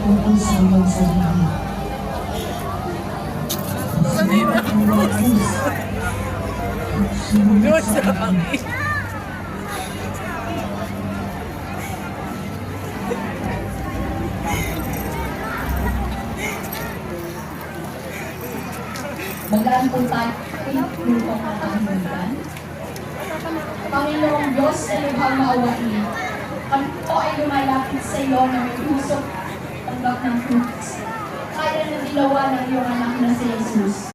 tungkol sa iyong sarili. Diyos sa akin. Magaan po tayo pinapulupang katahimikan. Panginoong Diyos na lubhang maawain, kami po ay lumalapit sa iyo na may puso tanggap ng krus. Kaya na dilawan ng iyong anak na si Jesus.